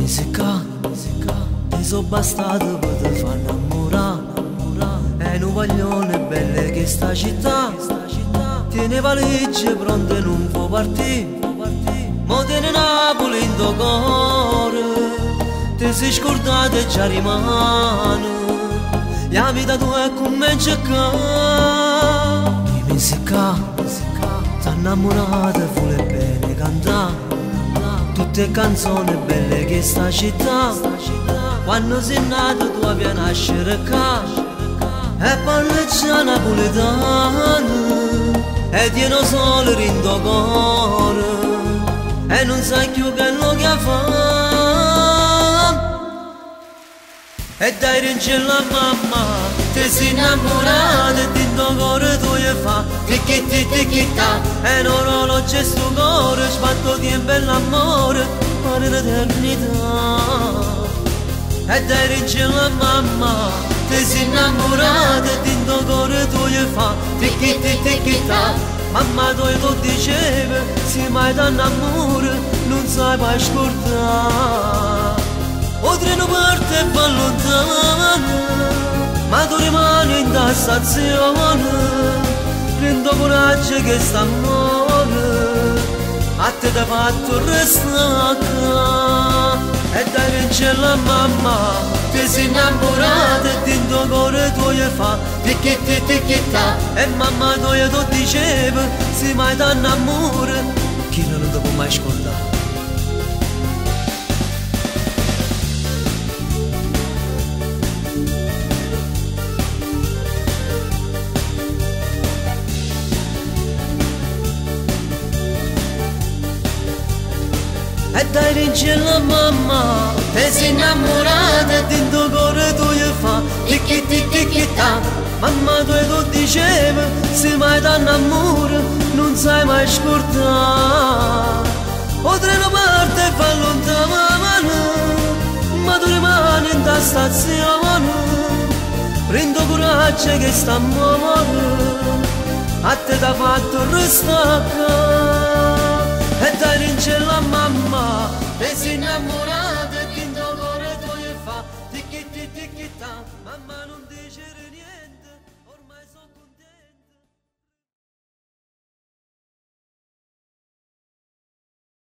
musica, ti so bastato per te far innamorare. E non vogliono belle che sta città, tiene valigie pronte non può partire. Mo tiene Napoli in tuo cuore, ti sei scordato e già rimane. Gli amici tu è come giocare. Di musica, t'ha innamorata e vuole bene cantare tutte canzoni belle che sta città. Quando sei nato tu abbia nascere qua e parla già napoletano e tiene solo in tuo cuore e non sai più che lo che fa. E dai rincello a mamma, ti sei innamorata e in tuo cuore tu gli fa ticchi-ticchi-ta e non orologio sto cuore, sbatto tempo e l'amore per l'eternità. E dai rincello a mamma, ti sei innamorata e in tuo cuore tu gli fa ticchi-ticchi-ta. Mamma tu lo diceva, se mai danno amore non sai mai scordare. O treno parte e va lontano, ma tu rimani in ta stazione. Prendo coraggio che sta amore a te t'ha fatto restare. E dai rincello a mamma, ti sei innamorata e in tuo cuore tu gli fa ticchi-ticchi-ta. E mamma tu gli diceva, se mai danno amore chi non lo può mai scordare. E dai rincello a mamma, ti sei innamorata e in tuo cuore tu gli fa ticchi-ticchi-ta. Mamma tu lo diceva, se mai danno amore non sai mai scordare. O treno parte e va lontano, ma tu rimani in ta stazione. Prendo coraggio che sta amore a te t'ha fatto restare. E dai rincello a mamma, ti sei innamorata e in tuo cuore tu gli fa ticchi-ticchi-ta. Mamma non dice niente.